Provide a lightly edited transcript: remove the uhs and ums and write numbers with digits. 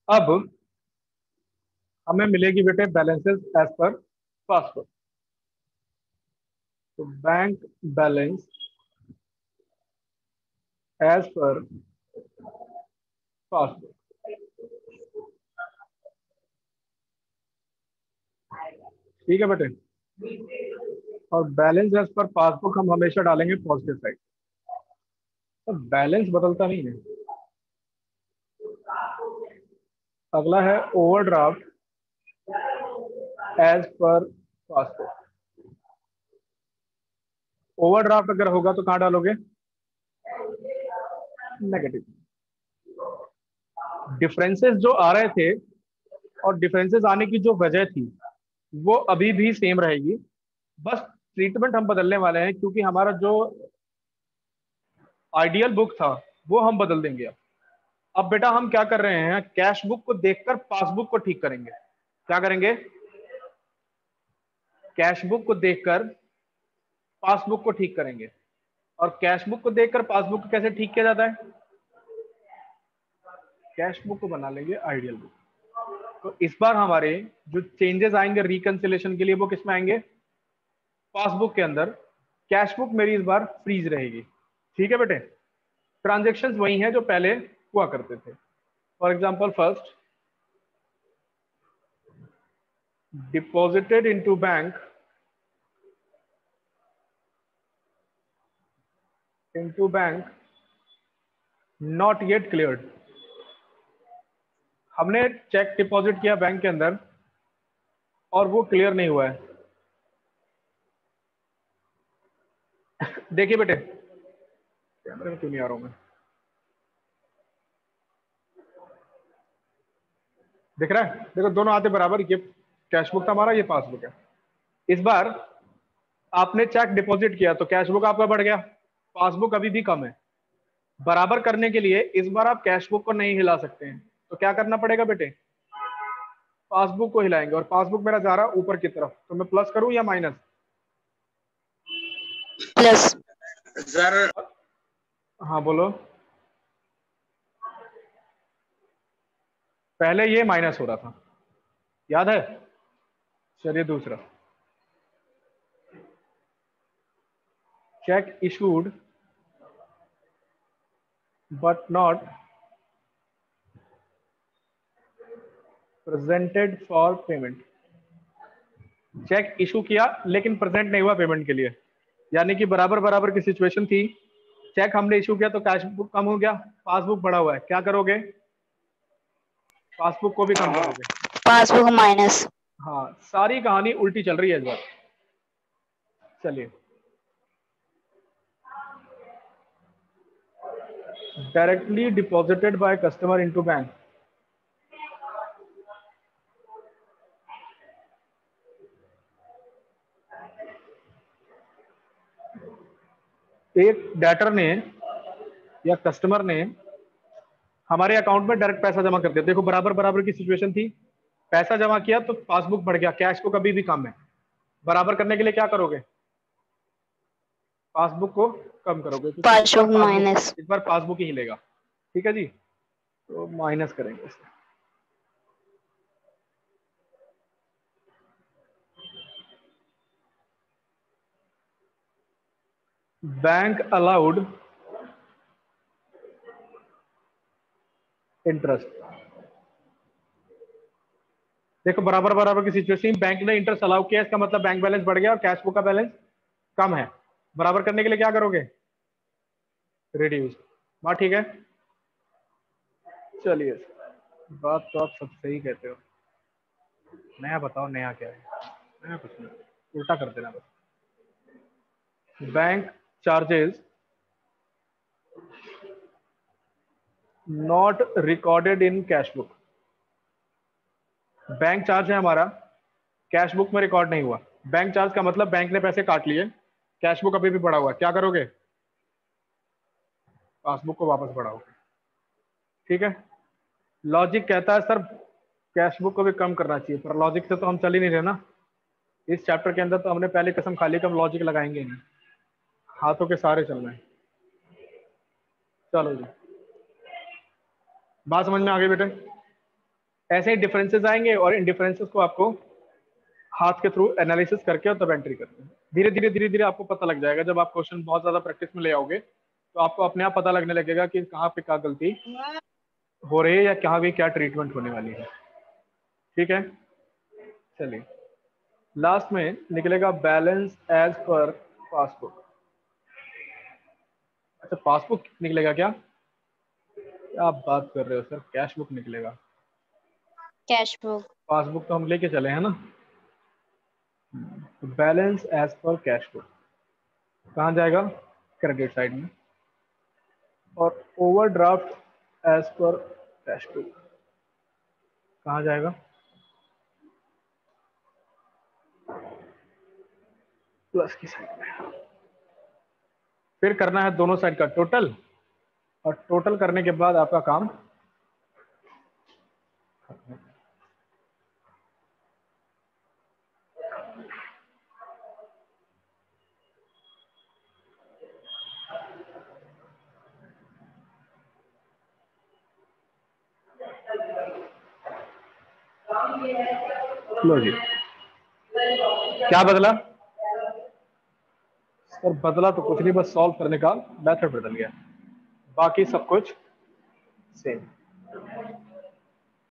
अब हमें मिलेगी बेटे बैलेंसेस एज पर पासबुक। तो bank balance as per passbook. ठीक है बेटे। और बैलेंस एज पर पासबुक हम हमेशा डालेंगे पॉजिटिव साइड। तो बैलेंस बदलता नहीं है। अगला है overdraft as per passbook. Overdraft अगर होगा तो कहां डालोगे? नेगेटिव। डिफरेंसेस जो आ रहे थे और डिफरेंसेस आने की जो वजह थी वो अभी भी सेम रहेगी, बस ट्रीटमेंट हम बदलने वाले हैं, क्योंकि हमारा जो आइडियल बुक था वो हम बदल देंगे। अब बेटा हम क्या कर रहे हैं, कैश बुक को देखकर पासबुक को ठीक करेंगे। क्या करेंगे? कैश बुक को देखकर पासबुक को ठीक करेंगे। और कैश बुक को देखकर पासबुक को कैसे ठीक किया जाता है? कैश बुक को बना लेंगे आइडियल बुक। तो इस बार हमारे जो चेंजेस आएंगे रिकंसिलेशन के लिए वो किस में आएंगे? पासबुक के अंदर। कैश बुक मेरी इस बार फ्रीज रहेगी। ठीक है बेटे। ट्रांजेक्शन्स वही हैं जो पहले हुआ करते थे। For example first, deposited into bank not yet cleared. हमने चेक डिपॉजिट किया बैंक के अंदर और वो क्लियर नहीं हुआ है। देखिए बेटे, कैमरे में क्यों नहीं आ रहा हूं मैं? दिख रहा है? देखो दोनों आते बराबर, ये कैश बुक था हमारा, ये पासबुक है। इस बार आपने चेक डिपॉजिट किया तो कैश बुक आपका बढ़ गया, पासबुक अभी भी कम है। बराबर करने के लिए इस बार आप कैश बुक को नहीं हिला सकते हैं, तो क्या करना पड़ेगा बेटे? पासबुक को हिलाएंगे। और पासबुक मेरा जा रहा है ऊपर की तरफ, तो मैं प्लस करूं या माइनस? प्लस। सर हाँ बोलो। पहले ये माइनस हो रहा था, याद है? चलिए दूसरा, cheque issued but not presented for payment. Cheque issue किया लेकिन प्रेजेंट नहीं हुआ पेमेंट के लिए, यानी कि बराबर बराबर की सिचुएशन थी। चेक हमने इशू किया तो कैश बुक कम हो गया, पासबुक बढ़ा हुआ है। क्या करोगे? पासबुक को भी कम करोगे। Passbook minus. हाँ, सारी कहानी उल्टी चल रही है इस बार। चलिए, directly deposited by customer into bank. एक डेटर ने या कस्टमर ने हमारे अकाउंट में डायरेक्ट पैसा जमा कर दिया। देखो बराबर बराबर की सिचुएशन थी, पैसा जमा किया तो पासबुक बढ़ गया, कैश बुक अभी भी कम है। बराबर करने के लिए क्या करोगे? पासबुक को कम करोगे, क्योंकि माइनस। इस बार पासबुक ही हिलेगा। ठीक है जी, तो माइनस करेंगे इसमें। Bank allowed interest. देखो बराबर बराबर की सिचुएशन, बैंक ने इंटरेस्ट अलाउ किया, इसका मतलब बैंक बैलेंस बढ़ गया और कैश बुक का बैलेंस कम है। बराबर करने के लिए क्या करोगे? रिड्यूस। बात ठीक है? चलिए, बात तो आप सब सही कहते हो। नया बताओ, नया क्या है? नया कुछ नहीं, उल्टा कर देना बस। Bank charges not recorded in cash book. Bank charge है हमारा, कैश बुक में रिकॉर्ड नहीं हुआ। बैंक चार्ज का मतलब बैंक ने पैसे काट लिए, कैश बुक अभी भी बढ़ा हुआ है। क्या करोगे? पासबुक को वापस बढ़ाओगे। ठीक है। लॉजिक कहता है सर कैश बुक को भी कम करना चाहिए, पर लॉजिक से तो हम चल ही नहीं रहे ना। इस चैप्टर के अंदर तो हमने पहले कसम खा ली कि हम लॉजिक लगाएंगे नहीं, हाथों के सारे चल रहे हैं। चलो जी, बात समझ में आ गई बेटे? ऐसे ही डिफरेंसेस आएंगे और इन डिफरेंसेस को आपको हाथ के थ्रू एनालिसिस करके और तब एंट्री करनी है। धीरे धीरे आपको पता लग जाएगा। जब आप क्वेश्चन बहुत ज्यादा प्रैक्टिस में ले आओगे तो आपको अपने आप पता लगने लगेगा कि कहाँ पे क्या गलती हो रही है या कहाँ भी क्या ट्रीटमेंट होने वाली है। ठीक है, चलिए लास्ट में निकलेगा बैलेंस एज पर पासबुक। अच्छा, पासबुक निकलेगा क्या? क्या आप बात कर रहे हो सर, कैश बुक निकलेगा। Cash book. पासबुक तो हम लेके चले हैं ना। Balance as per cash book कहाँ जाएगा? क्रेडिट साइड में। और overdraft as per cash book कहाँ जाएगा? प्लस की साइड में। फिर करना है दोनों साइड का टोटल, और टोटल करने के बाद आपका काम लो जी। क्या बदला सर? बदला तो कुछ नहीं, बस सॉल्व करने का मेथड बदल गया, बाकी सब कुछ सेम।